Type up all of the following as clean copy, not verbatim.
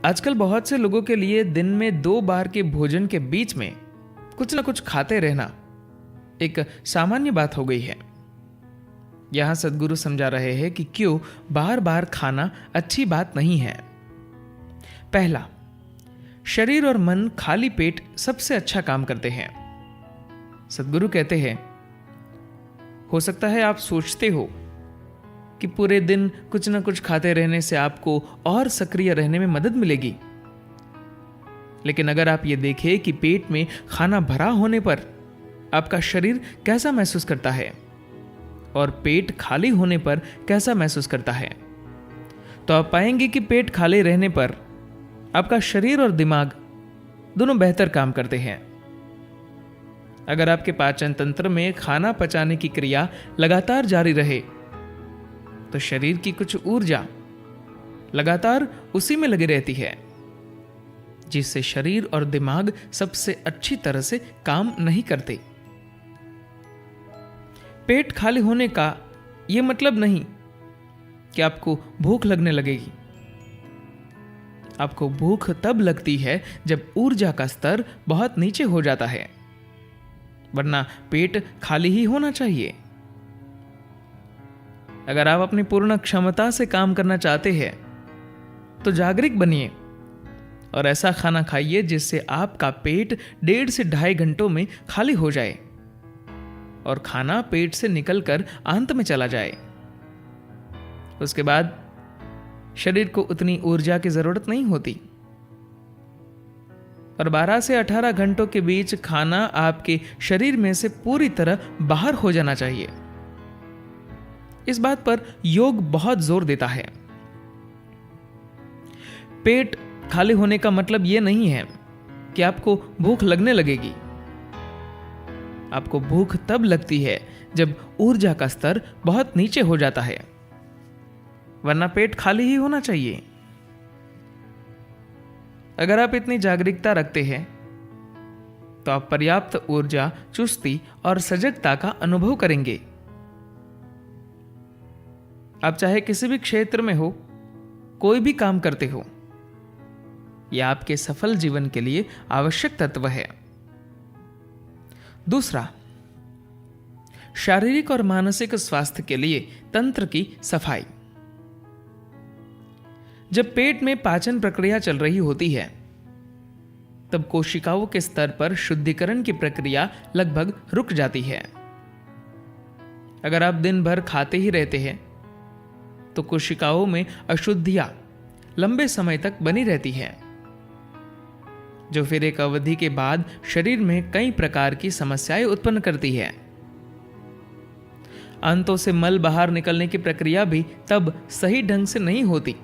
आजकल बहुत से लोगों के लिए दिन में 2 बार के भोजन के बीच में कुछ ना कुछ खाते रहना एक सामान्य बात हो गई है। यहां सद्गुरु समझा रहे हैं कि क्यों बार बार खाना अच्छी बात नहीं है। पहला, शरीर और मन खाली पेट सबसे अच्छा काम करते हैं। सद्गुरु कहते हैं, हो सकता है आप सोचते हो कि पूरे दिन कुछ ना कुछ खाते रहने से आपको और सक्रिय रहने में मदद मिलेगी, लेकिन अगर आप ये देखें कि पेट में खाना भरा होने पर आपका शरीर कैसा महसूस करता है और पेट खाली होने पर कैसा महसूस करता है, तो आप पाएंगे कि पेट खाली रहने पर आपका शरीर और दिमाग दोनों बेहतर काम करते हैं। अगर आपके पाचन तंत्र में खाना पचाने की क्रिया लगातार जारी रहे तो शरीर की कुछ ऊर्जा लगातार उसी में लगी रहती है, जिससे शरीर और दिमाग सबसे अच्छी तरह से काम नहीं करते। पेट खाली होने का यह मतलब नहीं कि आपको भूख लगने लगेगी। आपको भूख तब लगती है जब ऊर्जा का स्तर बहुत नीचे हो जाता है, वरना पेट खाली ही होना चाहिए। अगर आप अपनी पूर्ण क्षमता से काम करना चाहते हैं तो जागरूक बनिए और ऐसा खाना खाइए जिससे आपका पेट 1.5 से 2.5 घंटों में खाली हो जाए और खाना पेट से निकलकर आंत में चला जाए। उसके बाद शरीर को उतनी ऊर्जा की जरूरत नहीं होती और 12 से 18 घंटों के बीच खाना आपके शरीर में से पूरी तरह बाहर हो जाना चाहिए। इस बात पर योग बहुत जोर देता है। पेट खाली होने का मतलब यह नहीं है कि आपको भूख लगने लगेगी। आपको भूख तब लगती है जब ऊर्जा का स्तर बहुत नीचे हो जाता है, वरना पेट खाली ही होना चाहिए। अगर आप इतनी जागरूकता रखते हैं तो आप पर्याप्त ऊर्जा, चुस्ती और सजगता का अनुभव करेंगे। आप चाहे किसी भी क्षेत्र में हो, कोई भी काम करते हो, यह आपके सफल जीवन के लिए आवश्यक तत्व है। दूसरा, शारीरिक और मानसिक स्वास्थ्य के लिए तंत्र की सफाई। जब पेट में पाचन प्रक्रिया चल रही होती है तब कोशिकाओं के स्तर पर शुद्धिकरण की प्रक्रिया लगभग रुक जाती है। अगर आप दिन भर खाते ही रहते हैं तो कोशिकाओं में अशुद्धियां लंबे समय तक बनी रहती है, जो फिर एक अवधि के बाद शरीर में कई प्रकार की समस्याएं उत्पन्न करती है। आंतों से मल बाहर निकलने की प्रक्रिया भी तब सही ढंग से नहीं होती,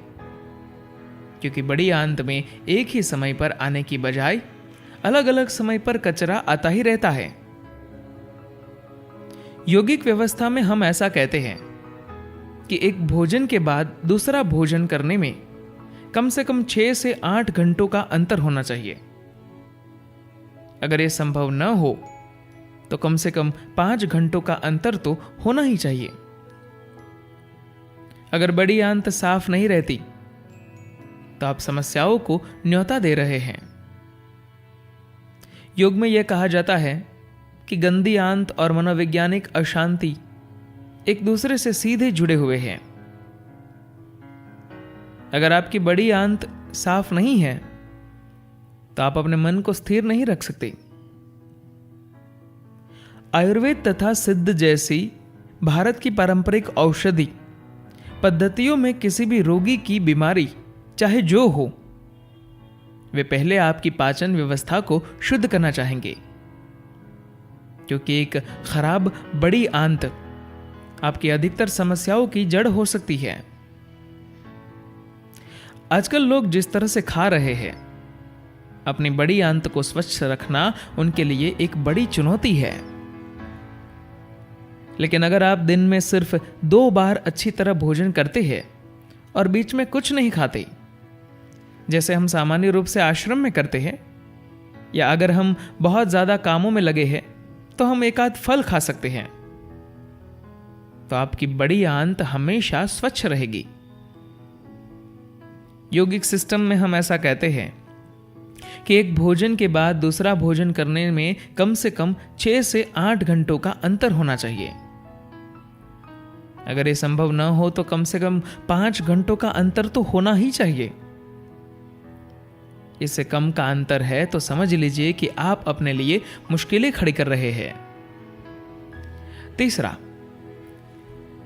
क्योंकि बड़ी आंत में एक ही समय पर आने की बजाय अलग अलग समय पर कचरा आता ही रहता है। यौगिक व्यवस्था में हम ऐसा कहते हैं कि एक भोजन के बाद दूसरा भोजन करने में कम से कम 6 से 8 घंटों का अंतर होना चाहिए। अगर यह संभव न हो तो कम से कम 5 घंटों का अंतर तो होना ही चाहिए। अगर बड़ी आंत साफ नहीं रहती तो आप समस्याओं को न्योता दे रहे हैं। योग में यह कहा जाता है कि गंदी आंत और मनोवैज्ञानिक अशांति एक दूसरे से सीधे जुड़े हुए हैं। अगर आपकी बड़ी आंत साफ नहीं है तो आप अपने मन को स्थिर नहीं रख सकते। आयुर्वेद तथा सिद्ध जैसी भारत की पारंपरिक औषधि पद्धतियों में किसी भी रोगी की बीमारी चाहे जो हो, वे पहले आपकी पाचन व्यवस्था को शुद्ध करना चाहेंगे, क्योंकि एक खराब बड़ी आंत आपकी अधिकतर समस्याओं की जड़ हो सकती है। आजकल लोग जिस तरह से खा रहे हैं, अपनी बड़ी आंत को स्वच्छ रखना उनके लिए एक बड़ी चुनौती है। लेकिन अगर आप दिन में सिर्फ 2 बार अच्छी तरह भोजन करते हैं और बीच में कुछ नहीं खाते, जैसे हम सामान्य रूप से आश्रम में करते हैं, या अगर हम बहुत ज्यादा कामों में लगे हैं तो हम एक आध फल खा सकते हैं, तो आपकी बड़ी आंत हमेशा स्वच्छ रहेगी। योगिक सिस्टम में हम ऐसा कहते हैं कि एक भोजन के बाद दूसरा भोजन करने में कम से कम 6 से 8 घंटों का अंतर होना चाहिए। अगर ये संभव न हो तो कम से कम 5 घंटों का अंतर तो होना ही चाहिए। इससे कम का अंतर है तो समझ लीजिए कि आप अपने लिए मुश्किलें खड़ी कर रहे हैं। तीसरा,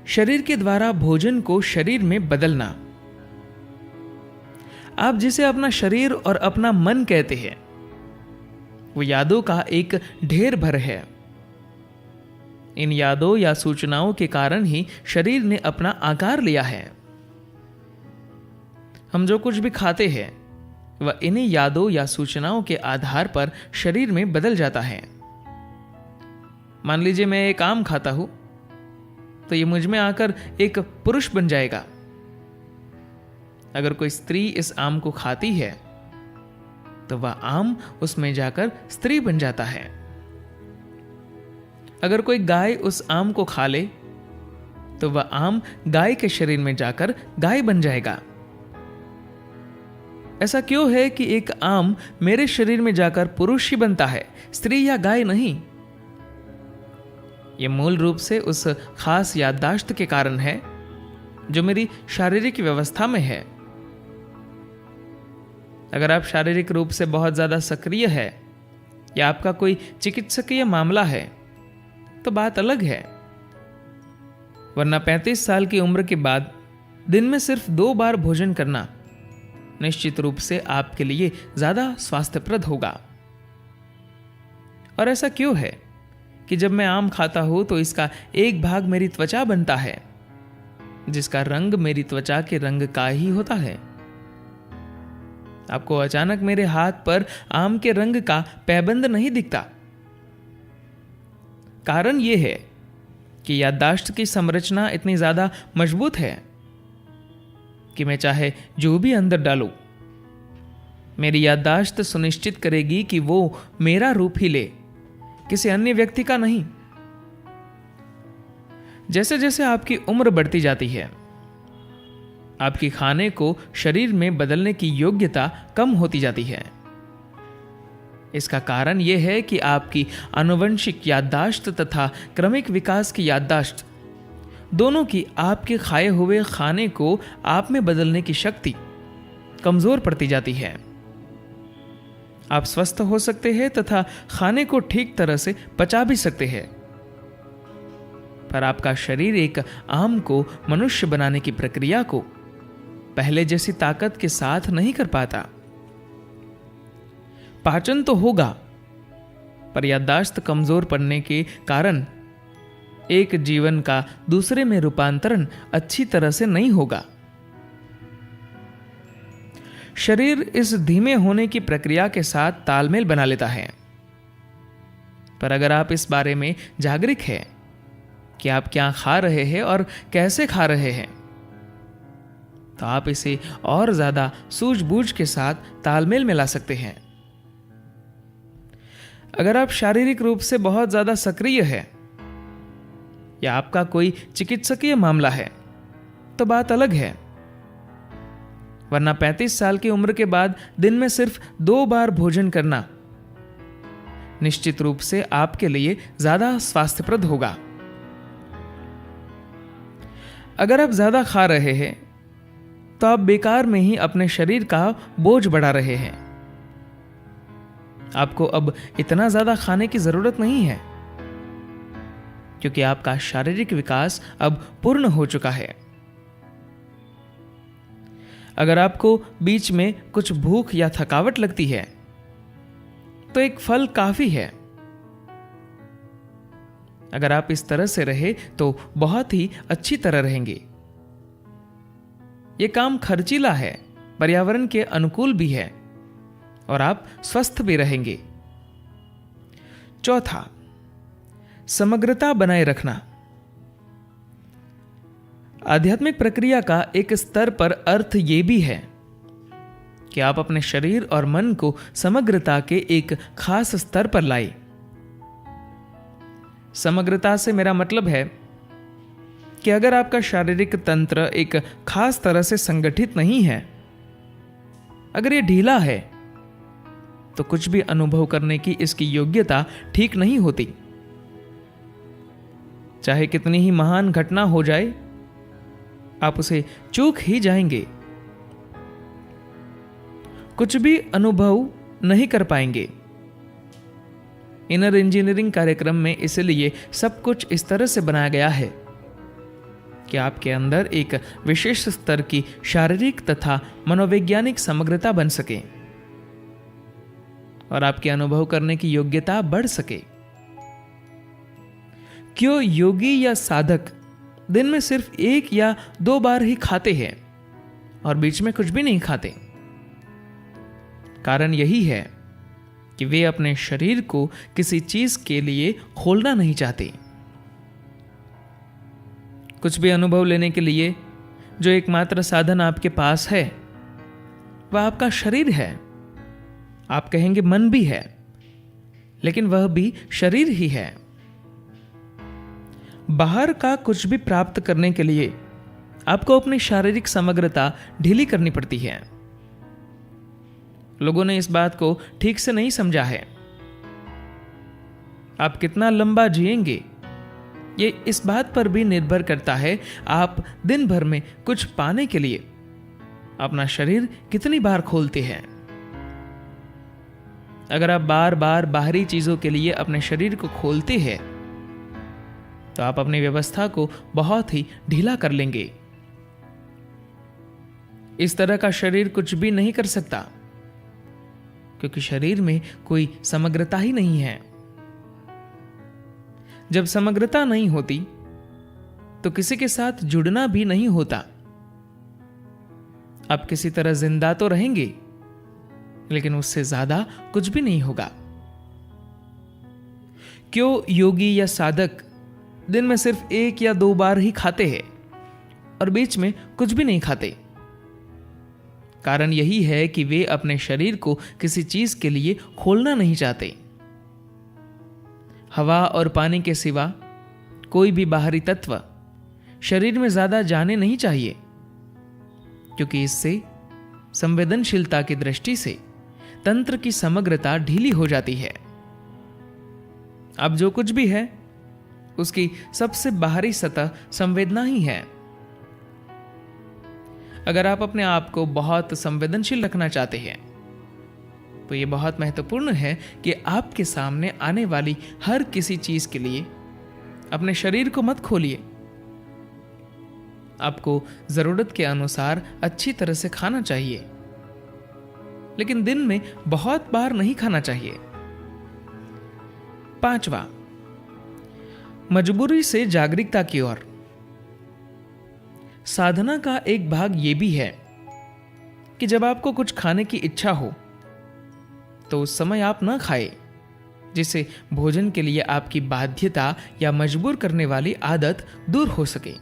शरीर के द्वारा भोजन को शरीर में बदलना। आप जिसे अपना शरीर और अपना मन कहते हैं, वो यादों का एक ढेर भर है। इन यादों या सूचनाओं के कारण ही शरीर ने अपना आकार लिया है। हम जो कुछ भी खाते हैं वह इन्हीं यादों या सूचनाओं के आधार पर शरीर में बदल जाता है। मान लीजिए मैं एक आम खाता हूं तो ये मुझ में आकर एक पुरुष बन जाएगा। अगर कोई स्त्री इस आम को खाती है तो वह आम उसमें जाकर स्त्री बन जाता है। अगर कोई गाय उस आम को खा ले तो वह आम गाय के शरीर में जाकर गाय बन जाएगा। ऐसा क्यों है कि एक आम मेरे शरीर में जाकर पुरुष ही बनता है, स्त्री या गाय नहीं? यह मूल रूप से उस खास याददाश्त के कारण है जो मेरी शारीरिक व्यवस्था में है। अगर आप शारीरिक रूप से बहुत ज्यादा सक्रिय है या आपका कोई चिकित्सकीय मामला है तो बात अलग है, वरना 35 साल की उम्र के बाद दिन में सिर्फ 2 बार भोजन करना निश्चित रूप से आपके लिए ज्यादा स्वास्थ्यप्रद होगा। और ऐसा क्यों है कि जब मैं आम खाता हूं तो इसका एक भाग मेरी त्वचा बनता है, जिसका रंग मेरी त्वचा के रंग का ही होता है। आपको अचानक मेरे हाथ पर आम के रंग का पैबंद नहीं दिखता। कारण यह है कि याददाश्त की संरचना इतनी ज्यादा मजबूत है कि मैं चाहे जो भी अंदर डालूं, मेरी याददाश्त सुनिश्चित करेगी कि वो मेरा रूप ही ले, किसी अन्य व्यक्ति का नहीं। जैसे जैसे आपकी उम्र बढ़ती जाती है, आपकी खाने को शरीर में बदलने की योग्यता कम होती जाती है। इसका कारण यह है कि आपकी आनुवंशिक याददाश्त तथा क्रमिक विकास की याददाश्त दोनों की आपके खाए हुए खाने को आप में बदलने की शक्ति कमजोर पड़ती जाती है। आप स्वस्थ हो सकते हैं तथा खाने को ठीक तरह से पचा भी सकते हैं, पर आपका शरीर एक आम को मनुष्य बनाने की प्रक्रिया को पहले जैसी ताकत के साथ नहीं कर पाता। पाचन तो होगा, पर याददाश्त कमजोर पड़ने के कारण एक जीवन का दूसरे में रूपांतरण अच्छी तरह से नहीं होगा। शरीर इस धीमे होने की प्रक्रिया के साथ तालमेल बना लेता है, पर अगर आप इस बारे में जागरूक हैं कि आप क्या खा रहे हैं और कैसे खा रहे हैं, तो आप इसे और ज्यादा सूझबूझ के साथ तालमेल में ला सकते हैं। अगर आप शारीरिक रूप से बहुत ज्यादा सक्रिय है या आपका कोई चिकित्सकीय मामला है तो बात अलग है, वरना 35 साल की उम्र के बाद दिन में सिर्फ 2 बार भोजन करना निश्चित रूप से आपके लिए ज्यादा स्वास्थ्यप्रद होगा। अगर आप ज्यादा खा रहे हैं तो आप बेकार में ही अपने शरीर का बोझ बढ़ा रहे हैं। आपको अब इतना ज्यादा खाने की जरूरत नहीं है, क्योंकि आपका शारीरिक विकास अब पूर्ण हो चुका है। अगर आपको बीच में कुछ भूख या थकावट लगती है तो एक फल काफी है। अगर आप इस तरह से रहे तो बहुत ही अच्छी तरह रहेंगे। यह काम खर्चीला है, पर्यावरण के अनुकूल भी है और आप स्वस्थ भी रहेंगे। चौथा, समग्रता बनाए रखना। आध्यात्मिक प्रक्रिया का एक स्तर पर अर्थ यह भी है कि आप अपने शरीर और मन को समग्रता के एक खास स्तर पर लाए। समग्रता से मेरा मतलब है कि अगर आपका शारीरिक तंत्र एक खास तरह से संगठित नहीं है अगर ये ढीला है तो कुछ भी अनुभव करने की इसकी योग्यता ठीक नहीं होती। चाहे कितनी ही महान घटना हो जाए, आप उसे चूक ही जाएंगे, कुछ भी अनुभव नहीं कर पाएंगे। इनर इंजीनियरिंग कार्यक्रम में इसलिए सब कुछ इस तरह से बनाया गया है कि आपके अंदर एक विशेष स्तर की शारीरिक तथा मनोवैज्ञानिक समग्रता बन सके और आपके अनुभव करने की योग्यता बढ़ सके। क्यों योगी या साधक दिन में सिर्फ 1 या 2 बार ही खाते हैं और बीच में कुछ भी नहीं खाते? कारण यही है कि वे अपने शरीर को किसी चीज के लिए खोलना नहीं चाहते। कुछ भी अनुभव लेने के लिए जो एकमात्र साधन आपके पास है वह आपका शरीर है। आप कहेंगे मन भी है, लेकिन वह भी शरीर ही है। बाहर का कुछ भी प्राप्त करने के लिए आपको अपनी शारीरिक समग्रता ढीली करनी पड़ती है। लोगों ने इस बात को ठीक से नहीं समझा है। आप कितना लंबा जिएंगे ये इस बात पर भी निर्भर करता है आप दिन भर में कुछ पाने के लिए अपना शरीर कितनी बार खोलते हैं। अगर आप बार बार बाहरी चीजों के लिए अपने शरीर को खोलते हैं तो आप अपनी व्यवस्था को बहुत ही ढीला कर लेंगे। इस तरह का शरीर कुछ भी नहीं कर सकता, क्योंकि शरीर में कोई समग्रता ही नहीं है। जब समग्रता नहीं होती तो किसी के साथ जुड़ना भी नहीं होता। आप किसी तरह जिंदा तो रहेंगे, लेकिन उससे ज्यादा कुछ भी नहीं होगा। क्यों योगी या साधक दिन में सिर्फ 1 या 2 बार ही खाते हैं और बीच में कुछ भी नहीं खाते? कारण यही है कि वे अपने शरीर को किसी चीज के लिए खोलना नहीं चाहते। हवा और पानी के सिवा कोई भी बाहरी तत्व शरीर में ज्यादा जाने नहीं चाहिए, क्योंकि इससे संवेदनशीलता की दृष्टि से तंत्र की समग्रता ढीली हो जाती है। अब जो कुछ भी है उसकी सबसे बाहरी सतह संवेदना ही है। अगर आप अपने आप को बहुत संवेदनशील रखना चाहते हैं तो यह बहुत महत्वपूर्ण है कि आपके सामने आने वाली हर किसी चीज के लिए अपने शरीर को मत खोलिए। आपको जरूरत के अनुसार अच्छी तरह से खाना चाहिए, लेकिन दिन में बहुत बार नहीं खाना चाहिए। 5वां, मजबूरी से जागरूकता की ओर। साधना का एक भाग यह भी है कि जब आपको कुछ खाने की इच्छा हो तो उस समय आप न खाएं, जिससे भोजन के लिए आपकी बाध्यता या मजबूर करने वाली आदत दूर हो सके।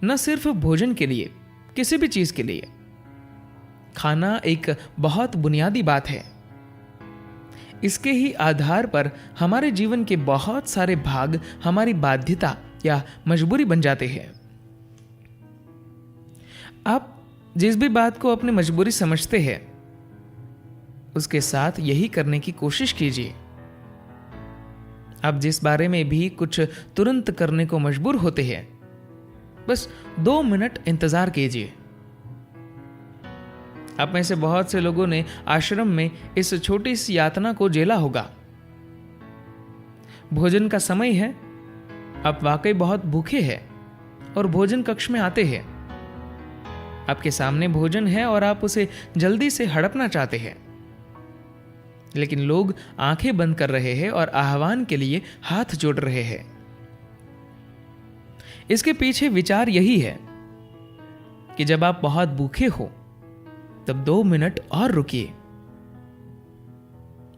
न सिर्फ भोजन के लिए, किसी भी चीज के लिए खाना एक बहुत बुनियादी बात है। इसके ही आधार पर हमारे जीवन के बहुत सारे भाग हमारी बाध्यता या मजबूरी बन जाते हैं। आप जिस भी बात को अपनी मजबूरी समझते हैं उसके साथ यही करने की कोशिश कीजिए। आप जिस बारे में भी कुछ तुरंत करने को मजबूर होते हैं, बस 2 मिनट इंतजार कीजिए। आप में से बहुत से लोगों ने आश्रम में इस छोटी सी यातना को झेला होगा। भोजन का समय है, आप वाकई बहुत भूखे हैं और भोजन कक्ष में आते हैं। आपके सामने भोजन है और आप उसे जल्दी से हड़पना चाहते हैं, लेकिन लोग आंखें बंद कर रहे हैं और आह्वान के लिए हाथ जोड़ रहे हैं। इसके पीछे विचार यही है कि जब आप बहुत भूखे हो तब 2 मिनट और रुकिए।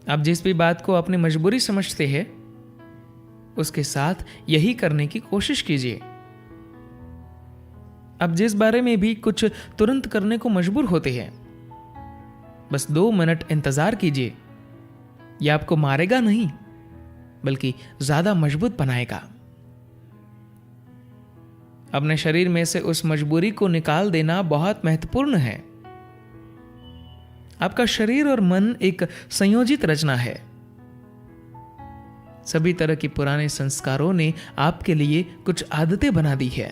आप जिस भी बात को अपनी मजबूरी समझते हैं उसके साथ यही करने की कोशिश कीजिए। आप जिस बारे में भी कुछ तुरंत करने को मजबूर होते हैं, बस 2 मिनट इंतजार कीजिए। यह आपको मारेगा नहीं, बल्कि ज्यादा मजबूत बनाएगा। अपने शरीर में से उस मजबूरी को निकाल देना बहुत महत्वपूर्ण है। आपका शरीर और मन एक संयोजित रचना है। सभी तरह के पुराने संस्कारों ने आपके लिए कुछ आदतें बना दी है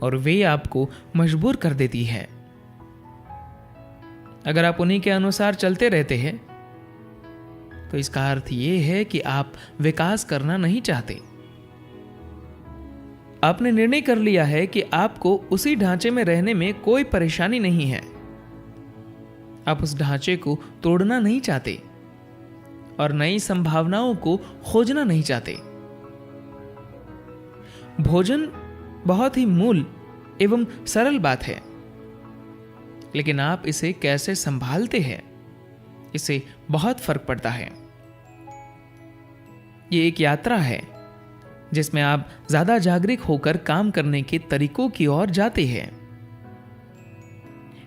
और वे आपको मजबूर कर देती है। अगर आप उन्हीं के अनुसार चलते रहते हैं तो इसका अर्थ यह है कि आप विकास करना नहीं चाहते। आपने निर्णय कर लिया है कि आपको उसी ढांचे में रहने में कोई परेशानी नहीं है। आप उस ढांचे को तोड़ना नहीं चाहते और नई संभावनाओं को खोजना नहीं चाहते। भोजन बहुत ही मूल एवं सरल बात है, लेकिन आप इसे कैसे संभालते हैं इससे बहुत फर्क पड़ता है। ये एक यात्रा है जिसमें आप ज्यादा जागरूक होकर काम करने के तरीकों की ओर जाते हैं।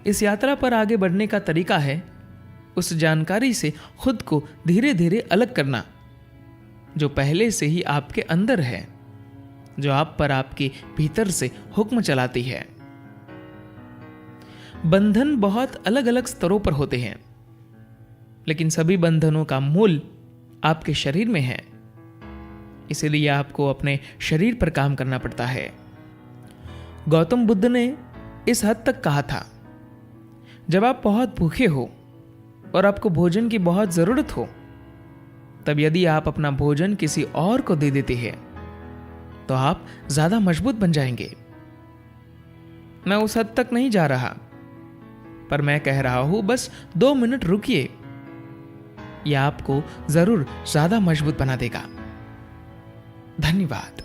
इस यात्रा पर आगे बढ़ने का तरीका है उस जानकारी से खुद को धीरे धीरे अलग करना जो पहले से ही आपके अंदर है, जो आप पर आपके भीतर से हुक्म चलाती है। बंधन बहुत अलग अलग स्तरों पर होते हैं, लेकिन सभी बंधनों का मूल आपके शरीर में है। इसीलिए आपको अपने शरीर पर काम करना पड़ता है। गौतम बुद्ध ने इस हद तक कहा था, जब आप बहुत भूखे हो और आपको भोजन की बहुत जरूरत हो, तब यदि आप अपना भोजन किसी और को दे देते हैं तो आप ज्यादा मजबूत बन जाएंगे। मैं उस हद तक नहीं जा रहा, पर मैं कह रहा हूं बस 2 मिनट रुकिए, यह आपको जरूर ज्यादा मजबूत बना देगा। धन्यवाद।